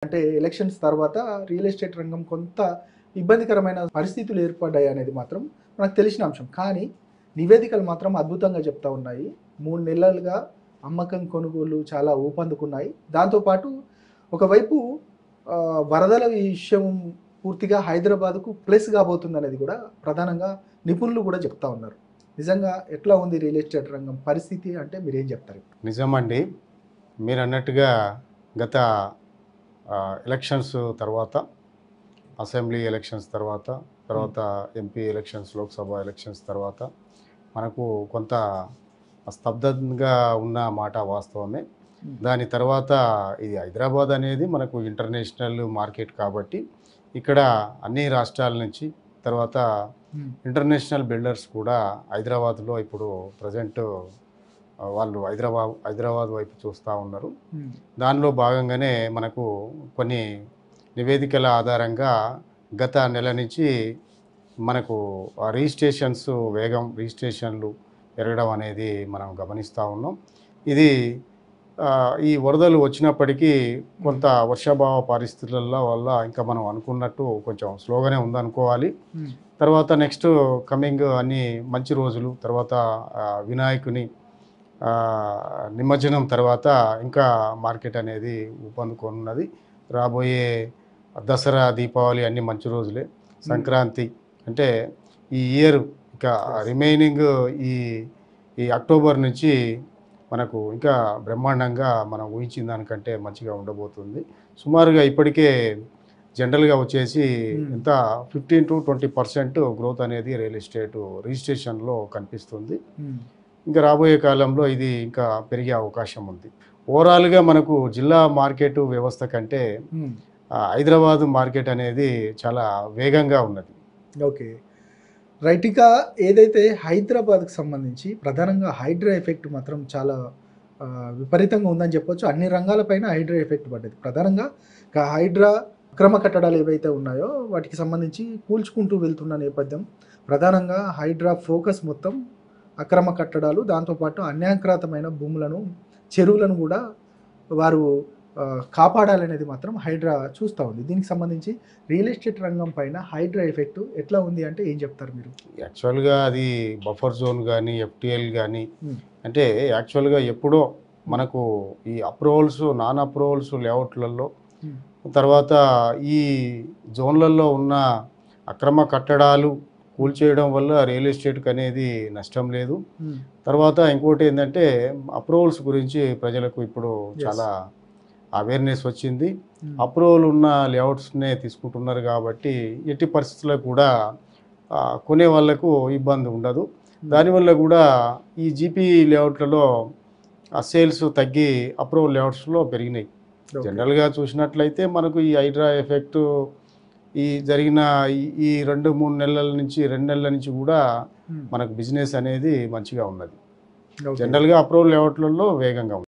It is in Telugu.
అంటే ఎలక్షన్స్ తర్వాత రియల్ ఎస్టేట్ రంగం కొంత ఇబ్బందికరమైన పరిస్థితులు ఏర్పడ్డాయి అనేది మాత్రం మనకు తెలిసిన అంశం. కానీ నివేదికలు మాత్రం అద్భుతంగా చెప్తా ఉన్నాయి. 3 నెలలుగా అమ్మకం కొనుగోలు చాలా ఊపందుకున్నాయి. దాంతోపాటు ఒకవైపు వరదల విషయం పూర్తిగా హైదరాబాద్కు ప్లస్ కాబోతుందనేది కూడా ప్రధానంగా నిపుణులు కూడా చెప్తా ఉన్నారు. నిజంగా ఎట్లా ఉంది రియల్ ఎస్టేట్ రంగం పరిస్థితి అంటే మీరేం చెప్తారు? నిజమండి, మీరు అన్నట్టుగా గత ఎలక్షన్స్ తర్వాత, అసెంబ్లీ ఎలక్షన్స్ తర్వాత ఎంపీ ఎలక్షన్స్, లోక్సభ ఎలక్షన్స్ తర్వాత మనకు కొంత స్తబ్దంగా ఉన్న మాట వాస్తవమే. దాని తర్వాత ఇది హైదరాబాద్ అనేది మనకు ఇంటర్నేషనల్ మార్కెట్ కాబట్టి ఇక్కడ అన్ని రాష్ట్రాల నుంచి తర్వాత ఇంటర్నేషనల్ బిల్డర్స్ కూడా హైదరాబాద్లో ఇప్పుడు ప్రజెంట్ వాళ్ళు హైదరాబాద్ వైపు చూస్తూ ఉన్నారు. దానిలో భాగంగానే మనకు కొన్ని నివేదికల ఆధారంగా గత నెల నుంచి మనకు రిజిస్ట్రేషన్స్ రిజిస్ట్రేషన్లు పెరగడం అనేది మనం గమనిస్తూ ఉన్నాం. ఇది ఈ వరదలు వచ్చినప్పటికీ కొంత వర్షాభావ పరిస్థితుల వల్ల ఇంకా మనం అనుకున్నట్టు కొంచెం స్లోగానే ఉందనుకోవాలి. తర్వాత నెక్స్ట్ కమింగ్ అన్ని మంచి రోజులు తర్వాత వినాయకుని నిమజ్జనం తర్వాత ఇంకా మార్కెట్ అనేది ఊపందుకున్నది. రాబోయే దసరా, దీపావళి అన్ని మంచి రోజులే. సంక్రాంతి అంటే ఈ ఇయర్ ఇంకా రిమైనింగ్ ఈ అక్టోబర్ నుంచి మనకు ఇంకా బ్రహ్మాండంగా మనం ఊహించిన దానికంటే మంచిగా ఉండబోతుంది. సుమారుగా ఇప్పటికే జనరల్గా వచ్చేసి ఎంత 15 to 20% గ్రోత్ అనేది రియల్ ఎస్టేట్ రిజిస్ట్రేషన్లో కనిపిస్తుంది. ఇంకా రాబోయే కాలంలో ఇది ఇంకా పెరిగే అవకాశం ఉంది. ఓవరాల్గా మనకు జిల్లా మార్కెట్ వ్యవస్థ కంటే హైదరాబాద్ మార్కెట్ అనేది చాలా వేగంగా ఉన్నది. Okay, right. ఇక ఏదైతే హైదరాబాద్కి సంబంధించి ప్రధానంగా హైడ్రా ఎఫెక్ట్ మాత్రం చాలా విపరీతంగా ఉందని చెప్పొచ్చు. అన్ని రంగాలపైన హైడ్రా ఎఫెక్ట్ పడ్డది. ప్రధానంగా హైడ్రా అక్రమ కట్టడాలు ఏవైతే ఉన్నాయో వాటికి సంబంధించి కూల్చుకుంటూ వెళ్తున్న నేపథ్యం. ప్రధానంగా హైడ్రా ఫోకస్ మొత్తం అక్రమ కట్టడాలు, దాంతోపాటు అన్యాక్రాంతమైన భూములను, చెరువులను కూడా వారు కాపాడాలనేది మాత్రం హైడ్రా చూస్తూ ఉంది. దీనికి సంబంధించి రియల్ ఎస్టేట్ రంగం పైన హైడ్రా ఎఫెక్ట్ ఎట్లా ఉంది అంటే ఏం చెప్తారు మీరు? యాక్చువల్గా అది బఫర్ జోన్ కానీ ఎఫ్టిఎల్ కానీ అంటే యాక్చువల్గా ఎప్పుడో మనకు ఈ అప్రూవల్స్, నాన్ అప్రూవల్స్ లేఅవుట్లలో తర్వాత ఈ జోన్లలో ఉన్న అక్రమ కట్టడాలు కూల్చేయడం వల్ల రియల్ ఎస్టేట్కి అనేది నష్టం లేదు. తర్వాత ఇంకోటి ఏంటంటే అప్రూవల్స్ గురించి ప్రజలకు ఇప్పుడు చాలా అవేర్నెస్ వచ్చింది. అప్రూవల్ ఉన్న లేఅవుట్స్నే తీసుకుంటున్నారు కాబట్టి ఎట్టి పరిస్థితుల్లో కూడా కొనే వాళ్ళకు ఇబ్బంది ఉండదు. దానివల్ల కూడా ఈ జీపీ లేఅవుట్లలో సేల్స్ తగ్గి అప్రూవల్ లేఅవుట్స్లో పెరిగినాయి. జనరల్గా చూసినట్లయితే మనకు ఈ హైడ్రా ఎఫెక్ట్ ఈ జరిగిన ఈ 2-3 నెలల నుంచి 2 నెలల నుంచి కూడా మనకు బిజినెస్ అనేది మంచిగా ఉన్నది. జనరల్గా అప్రూవల్ లేఅవుట్లలో వేగంగా ఉంది.